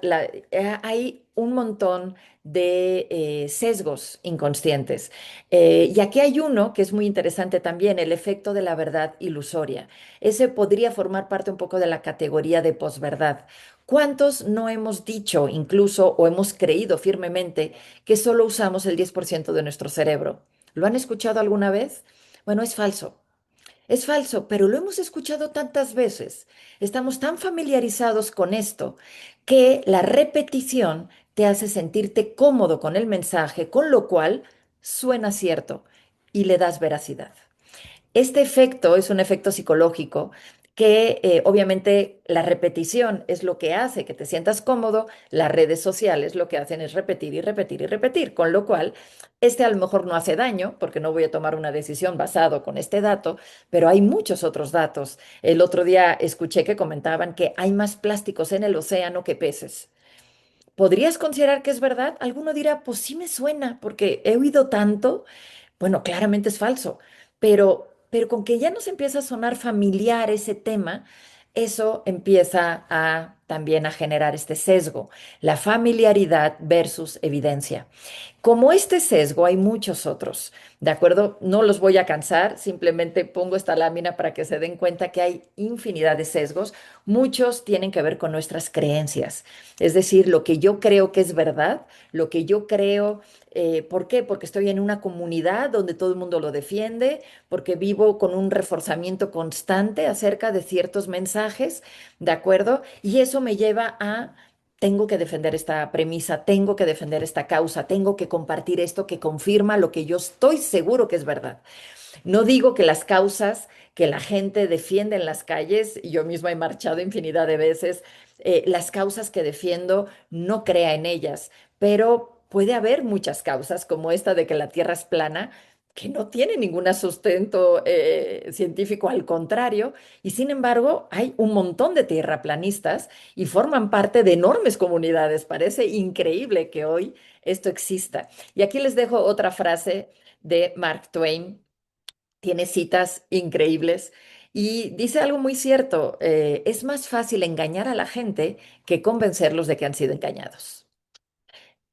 Speaker 1: hay un montón de sesgos inconscientes. Y aquí hay uno que es muy interesante también, el efecto de la verdad ilusoria. Ese podría formar parte un poco de la categoría de posverdad. ¿Cuántos no hemos dicho incluso o hemos creído firmemente que solo usamos el 10% de nuestro cerebro? ¿Lo han escuchado alguna vez? Bueno, es falso. Es falso, pero lo hemos escuchado tantas veces. Estamos tan familiarizados con esto que la repetición te hace sentirte cómodo con el mensaje, con lo cual suena cierto y le das veracidad. Este efecto es un efecto psicológico que obviamente la repetición es lo que hace que te sientas cómodo, las redes sociales lo que hacen es repetir y repetir y repetir, con lo cual este a lo mejor no hace daño porque no voy a tomar una decisión basado con este dato, pero hay muchos otros datos. El otro día escuché que comentaban que hay más plásticos en el océano que peces. ¿Podrías considerar que es verdad? Alguno dirá, pues sí me suena porque he oído tanto. Bueno, claramente es falso, pero con que ya nos empieza a sonar familiar ese tema, eso empieza a también a generar este sesgo, la familiaridad versus evidencia. Como este sesgo, hay muchos otros, ¿de acuerdo? No los voy a cansar, simplemente pongo esta lámina para que se den cuenta que hay infinidad de sesgos. Muchos tienen que ver con nuestras creencias, es decir, lo que yo creo que es verdad, lo que yo creo. ¿Por qué? Porque estoy en una comunidad donde todo el mundo lo defiende, porque vivo con un reforzamiento constante acerca de ciertos mensajes, ¿de acuerdo? Y eso me lleva a tengo que defender esta premisa, tengo que defender esta causa, tengo que compartir esto que confirma lo que yo estoy seguro que es verdad. No digo que las causas que la gente defiende en las calles, y yo misma he marchado infinidad de veces, las causas que defiendo no crea en ellas, pero puede haber muchas causas como esta de que la Tierra es plana que no tiene ningún sustento científico, al contrario, y sin embargo hay un montón de tierraplanistas y forman parte de enormes comunidades. Parece increíble que hoy esto exista. Y aquí les dejo otra frase de Mark Twain, tiene citas increíbles y dice algo muy cierto, es más fácil engañar a la gente que convencerlos de que han sido engañados.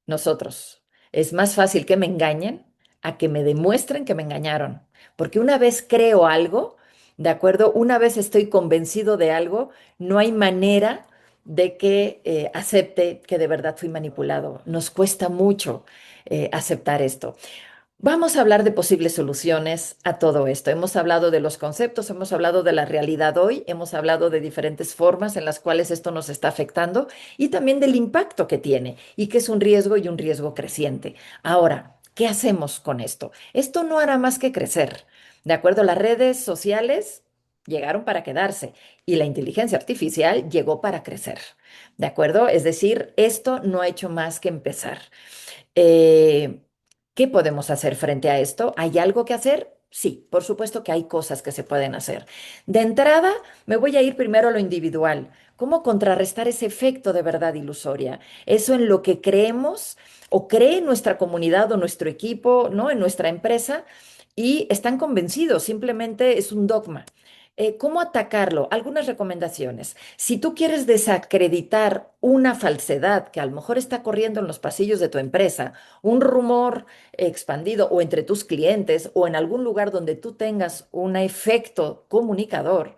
Speaker 1: Nosotros, es más fácil que me engañen a que me demuestren que me engañaron, porque una vez creo algo, ¿de acuerdo? Una vez estoy convencido de algo, no hay manera de que acepte que de verdad fui manipulado. Nos cuesta mucho aceptar esto. Vamos a hablar de posibles soluciones a todo esto. Hemos hablado de los conceptos, hemos hablado de la realidad hoy, hemos hablado de diferentes formas en las cuales esto nos está afectando y también del impacto que tiene y que es un riesgo y un riesgo creciente. Ahora, ¿qué hacemos con esto? Esto no hará más que crecer. ¿De acuerdo? Las redes sociales llegaron para quedarse y la inteligencia artificial llegó para crecer. ¿De acuerdo? Es decir, esto no ha hecho más que empezar. Eh, ¿Qué podemos hacer frente a esto? ¿Hay algo que hacer? Sí, por supuesto que hay cosas que se pueden hacer. De entrada, me voy a ir primero a lo individual. ¿Cómo contrarrestar ese efecto de verdad ilusoria? Eso en lo que creemos o cree nuestra comunidad o nuestro equipo, ¿no? En nuestra empresa y están convencidos, simplemente es un dogma. ¿Cómo atacarlo? Algunas recomendaciones. Si tú quieres desacreditar una falsedad que a lo mejor está corriendo en los pasillos de tu empresa, un rumor expandido o entre tus clientes o en algún lugar donde tú tengas un efecto comunicador,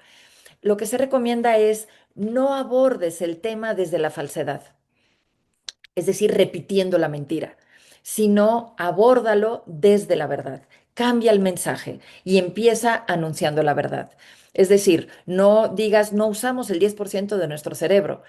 Speaker 1: lo que se recomienda es no abordes el tema desde la falsedad, es decir, repitiendo la mentira, sino abórdalo desde la verdad. Cambia el mensaje y empieza anunciando la verdad. Es decir, no digas, no usamos el 10% de nuestro cerebro,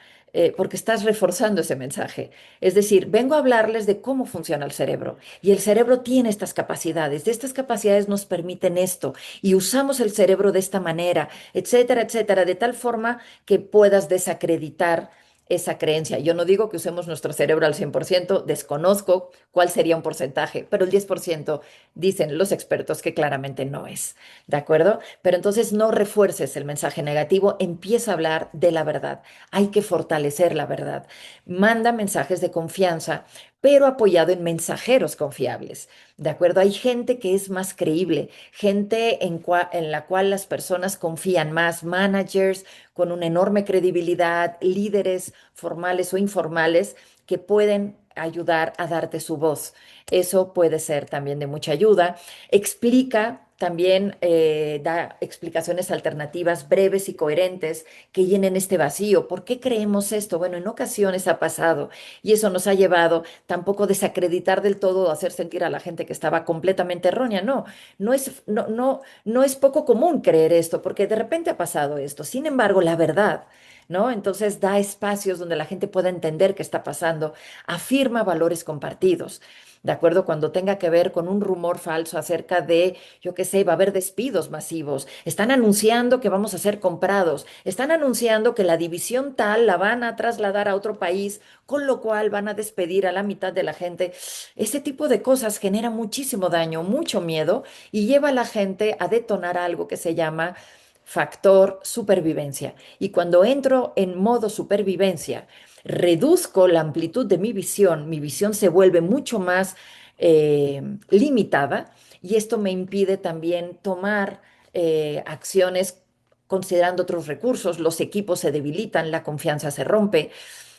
Speaker 1: porque estás reforzando ese mensaje. Es decir, vengo a hablarles de cómo funciona el cerebro. Y el cerebro tiene estas capacidades. De estas capacidades nos permiten esto. Y usamos el cerebro de esta manera, etcétera, etcétera, de tal forma que puedas desacreditar esa creencia. Yo no digo que usemos nuestro cerebro al 100%, desconozco cuál sería un porcentaje, pero el 10% dicen los expertos que claramente no es, ¿de acuerdo? Pero entonces no refuerces el mensaje negativo, empieza a hablar de la verdad. Hay que fortalecer la verdad. Manda mensajes de confianza, pero apoyado en mensajeros confiables, ¿de acuerdo? Hay gente que es más creíble, gente en la cual las personas confían más, managers con una enorme credibilidad, líderes formales o informales que pueden ayudar a darte su voz. Eso puede ser también de mucha ayuda. Explica también, da explicaciones alternativas breves y coherentes que llenen este vacío. ¿Por qué creemos esto? Bueno, en ocasiones ha pasado y eso nos ha llevado tampoco desacreditar del todo o hacer sentir a la gente que estaba completamente errónea. No, no es poco común creer esto, porque de repente ha pasado esto. Sin embargo, la verdad, ¿no? Entonces da espacios donde la gente pueda entender qué está pasando, afirma valores compartidos. ¿De acuerdo? Cuando tenga que ver con un rumor falso acerca de, yo qué sé, va a haber despidos masivos, están anunciando que vamos a ser comprados, están anunciando que la división tal la van a trasladar a otro país, con lo cual van a despedir a la mitad de la gente. Ese tipo de cosas genera muchísimo daño, mucho miedo y lleva a la gente a detonar algo que se llama factor supervivencia. Y cuando entro en modo supervivencia, reduzco la amplitud de mi visión se vuelve mucho más limitada y esto me impide también tomar acciones considerando otros recursos, los equipos se debilitan, la confianza se rompe,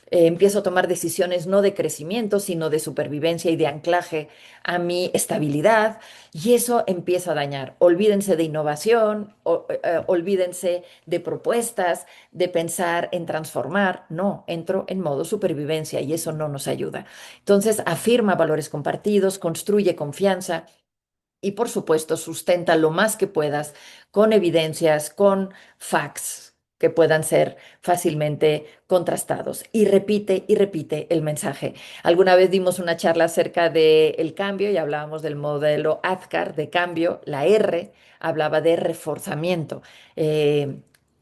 Speaker 1: empiezo a tomar decisiones no de crecimiento, sino de supervivencia y de anclaje a mi estabilidad, y eso empieza a dañar. Olvídense de innovación, olvídense de propuestas, de pensar en transformar. No, entro en modo supervivencia y eso no nos ayuda. Entonces, afirma valores compartidos, construye confianza y por supuesto sustenta lo más que puedas con evidencias, con facts que puedan ser fácilmente contrastados. Y repite el mensaje. Alguna vez dimos una charla acerca del cambio y hablábamos del modelo ADKAR de cambio. La R hablaba de reforzamiento.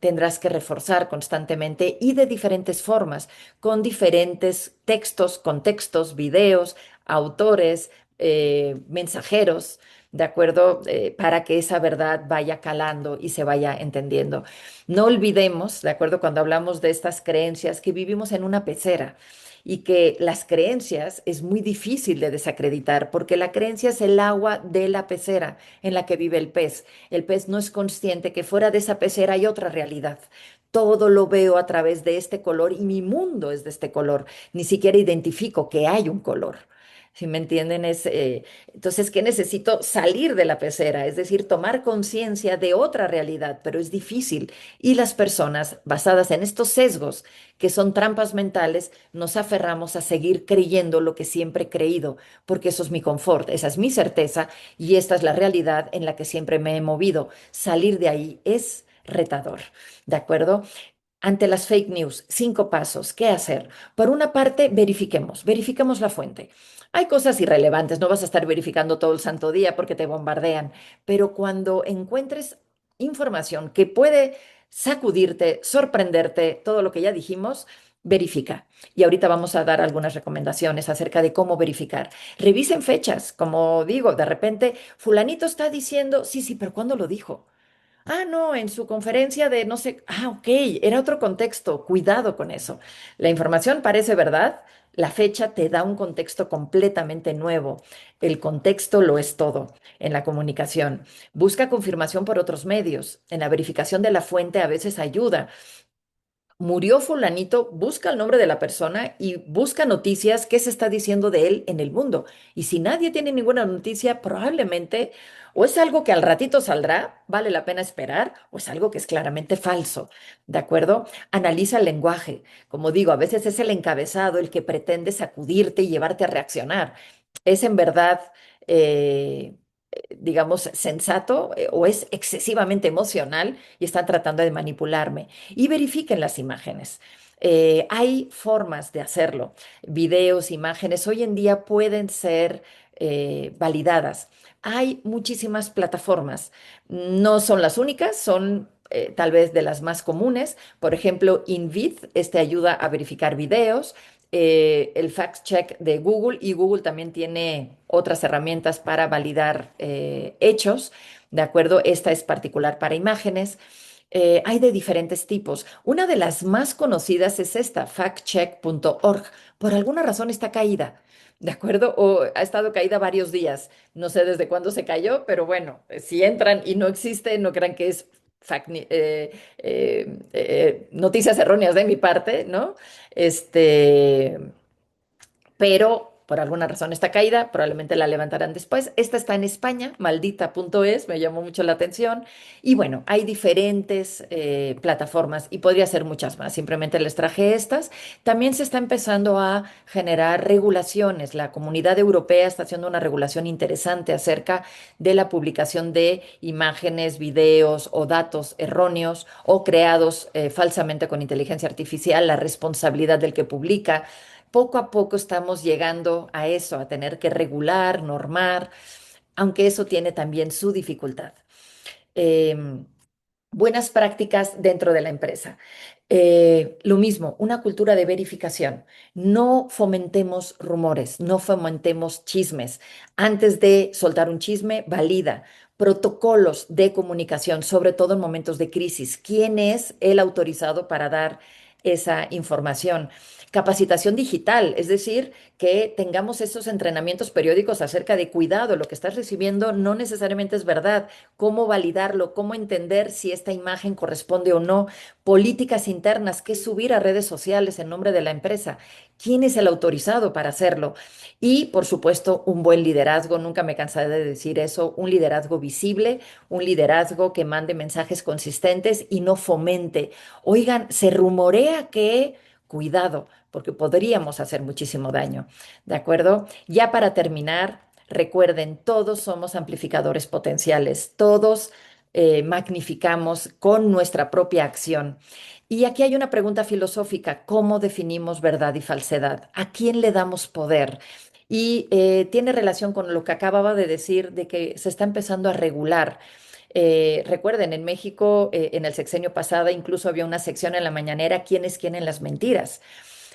Speaker 1: Tendrás que reforzar constantemente y de diferentes formas, con diferentes textos, contextos, videos, autores, mensajeros, ¿de acuerdo? Para que esa verdad vaya calando y se vaya entendiendo. No olvidemos, ¿de acuerdo? Cuando hablamos de estas creencias, que vivimos en una pecera y que las creencias es muy difícil de desacreditar porque la creencia es el agua de la pecera en la que vive el pez. El pez no es consciente que fuera de esa pecera hay otra realidad. Todo lo veo a través de este color y mi mundo es de este color. Ni siquiera identifico que hay un color. Si me entienden, entonces que necesito salir de la pecera, es decir, tomar conciencia de otra realidad, pero es difícil. Y las personas basadas en estos sesgos, que son trampas mentales, nos aferramos a seguir creyendo lo que siempre he creído, porque eso es mi confort, esa es mi certeza y esta es la realidad en la que siempre me he movido. Salir de ahí es retador, ¿de acuerdo? Ante las fake news, 5 pasos. ¿Qué hacer? Por una parte, verifiquemos la fuente. Hay cosas irrelevantes, no vas a estar verificando todo el santo día porque te bombardean, pero cuando encuentres información que puede sacudirte, sorprenderte, todo lo que ya dijimos, verifica. Y ahorita vamos a dar algunas recomendaciones acerca de cómo verificar. Revisen fechas, como digo, de repente, fulanito está diciendo, sí, sí, pero ¿cuándo lo dijo? No, en su conferencia de no sé, ok, era otro contexto, cuidado con eso. La información parece verdad, la fecha te da un contexto completamente nuevo. El contexto lo es todo en la comunicación. Busca confirmación por otros medios. En la verificación de la fuente a veces ayuda. Murió fulanito, busca el nombre de la persona y busca noticias, qué se está diciendo de él en el mundo. Y si nadie tiene ninguna noticia, probablemente o es algo que al ratito saldrá, vale la pena esperar, o es algo que es claramente falso. ¿De acuerdo? Analiza el lenguaje. Como digo, a veces es el encabezado el que pretende sacudirte y llevarte a reaccionar. ¿Es en verdad, digamos, sensato o es excesivamente emocional y están tratando de manipularme? Y verifiquen las imágenes. Hay formas de hacerlo. Videos, imágenes, hoy en día pueden ser validadas. Hay muchísimas plataformas. No son las únicas, son tal vez de las más comunes. Por ejemplo, Invid, este ayuda a verificar videos. El fact check de Google y Google también tiene otras herramientas para validar hechos. ¿De acuerdo? Esta es particular para imágenes. Hay de diferentes tipos. Una de las más conocidas es esta, factcheck.org. Por alguna razón está caída, ¿de acuerdo? O ha estado caída varios días. No sé desde cuándo se cayó, pero bueno, si entran y no existe, no crean que es noticias erróneas de mi parte, ¿no? Este, pero por alguna razón está caída, probablemente la levantarán después. Esta está en España, maldita.es, me llamó mucho la atención. Y bueno, hay diferentes plataformas y podría ser muchas más, simplemente les traje estas. También se está empezando a generar regulaciones. La Comunidad Europea está haciendo una regulación interesante acerca de la publicación de imágenes, videos o datos erróneos o creados falsamente con inteligencia artificial, la responsabilidad del que publica. Poco a poco estamos llegando a eso, a tener que regular, normar, aunque eso tiene también su dificultad. Em, Buenas prácticas dentro de la empresa. Lo mismo, una cultura de verificación. No fomentemos rumores, no fomentemos chismes. Antes de soltar un chisme, valida. Protocolos de comunicación, sobre todo en momentos de crisis. ¿Quién es el autorizado para dar esa información? Capacitación digital, es decir, que tengamos esos entrenamientos periódicos acerca de cuidado, lo que estás recibiendo no necesariamente es verdad, cómo validarlo, cómo entender si esta imagen corresponde o no, políticas internas, qué subir a redes sociales en nombre de la empresa, quién es el autorizado para hacerlo y, por supuesto, un buen liderazgo, nunca me cansaré de decir eso, un liderazgo visible, un liderazgo que mande mensajes consistentes y no fomente. Oigan, se rumorea que, cuidado, porque podríamos hacer muchísimo daño, ¿de acuerdo? Ya para terminar, recuerden, todos somos amplificadores potenciales, todos magnificamos con nuestra propia acción. Y aquí hay una pregunta filosófica, ¿cómo definimos verdad y falsedad? ¿A quién le damos poder? Y tiene relación con lo que acababa de decir, de que se está empezando a regular. Recuerden, en México, en el sexenio pasado, incluso había una sección en la mañanera, ¿quién es quién en las mentiras?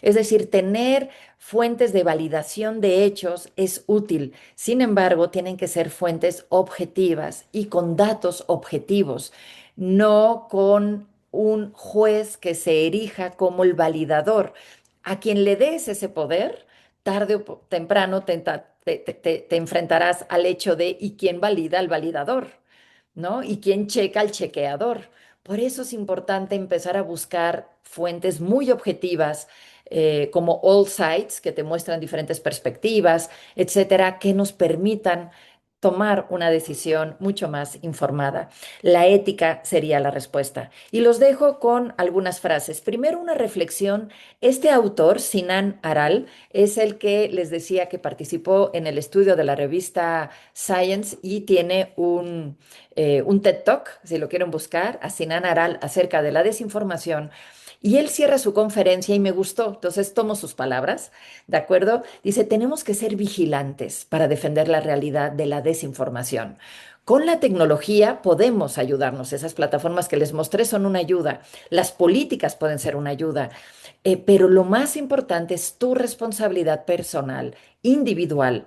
Speaker 1: Es decir, tener fuentes de validación de hechos es útil. Sin embargo, tienen que ser fuentes objetivas y con datos objetivos, no con un juez que se erija como el validador. A quien le des ese poder, tarde o temprano te enfrentarás al hecho de ¿y quién valida al validador? ¿No? ¿Y quién checa al chequeador? Por eso es importante empezar a buscar fuentes muy objetivas, como all sites, que te muestran diferentes perspectivas, etcétera, que nos permitan tomar una decisión mucho más informada. La ética sería la respuesta. Y los dejo con algunas frases. Primero, una reflexión. Este autor, Sinan Aral, es el que les decía que participó en el estudio de la revista Science y tiene un TED Talk, si lo quieren buscar, a Sinan Aral acerca de la desinformación. Y él cierra su conferencia y me gustó, entonces tomo sus palabras, ¿de acuerdo? Dice, tenemos que ser vigilantes para defender la realidad de la desinformación. Con la tecnología podemos ayudarnos, esas plataformas que les mostré son una ayuda, las políticas pueden ser una ayuda, pero lo más importante es tu responsabilidad personal, individual,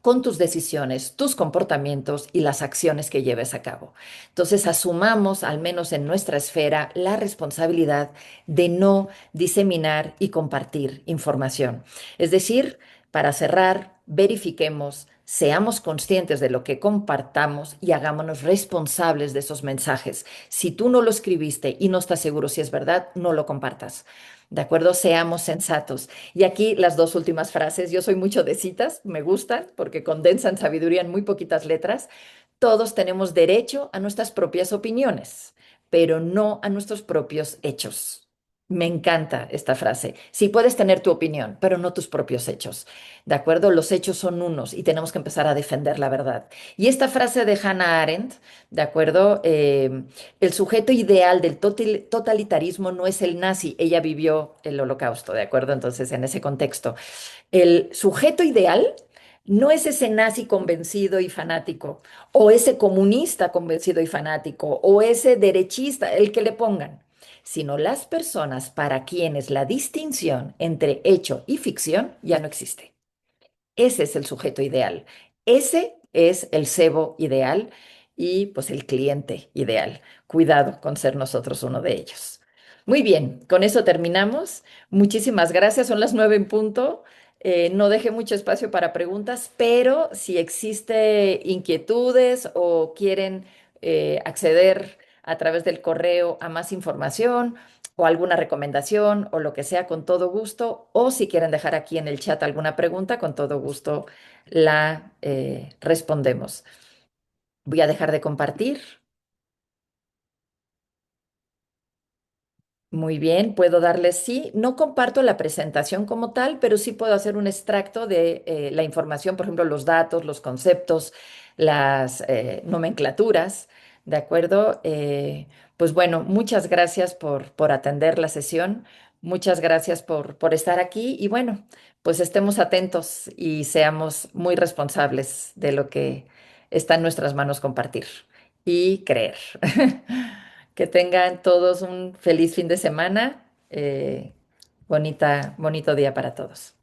Speaker 1: con tus decisiones, tus comportamientos y las acciones que lleves a cabo. Entonces, asumamos, al menos en nuestra esfera, la responsabilidad de no diseminar y compartir información. Es decir, para cerrar, verifiquemos, seamos conscientes de lo que compartamos y hagámonos responsables de esos mensajes. Si tú no lo escribiste y no estás seguro si es verdad, no lo compartas. ¿De acuerdo? Seamos sensatos. Y aquí las dos últimas frases. Yo soy mucho de citas, me gustan porque condensan sabiduría en muy poquitas letras. Todos tenemos derecho a nuestras propias opiniones, pero no a nuestros propios hechos. Me encanta esta frase. Sí, puedes tener tu opinión, pero no tus propios hechos. ¿De acuerdo? Los hechos son unos y tenemos que empezar a defender la verdad. Y esta frase de Hannah Arendt, ¿de acuerdo? El sujeto ideal del totalitarismo no es el nazi. Ella vivió el holocausto, ¿de acuerdo? Entonces, en ese contexto, el sujeto ideal no es ese nazi convencido y fanático, o ese comunista convencido y fanático, o ese derechista, el que le pongan, sino las personas para quienes la distinción entre hecho y ficción ya no existe. Ese es el sujeto ideal. Ese es el cebo ideal y pues el cliente ideal. Cuidado con ser nosotros uno de ellos. Muy bien, con eso terminamos. Muchísimas gracias. Son las 9 en punto. No dejé mucho espacio para preguntas, pero si existe inquietudes o quieren acceder a través del correo a más información, o alguna recomendación o lo que sea, con todo gusto. O si quieren dejar aquí en el chat alguna pregunta, con todo gusto la respondemos. Voy a dejar de compartir. Muy bien, puedo darles sí. No comparto la presentación como tal, pero sí puedo hacer un extracto de la información, por ejemplo, los datos, los conceptos, las nomenclaturas, ¿de acuerdo? Pues bueno, muchas gracias por atender la sesión, muchas gracias por estar aquí y bueno, pues estemos atentos y seamos muy responsables de lo que está en nuestras manos compartir y creer. Que tengan todos un feliz fin de semana. Bonito día para todos.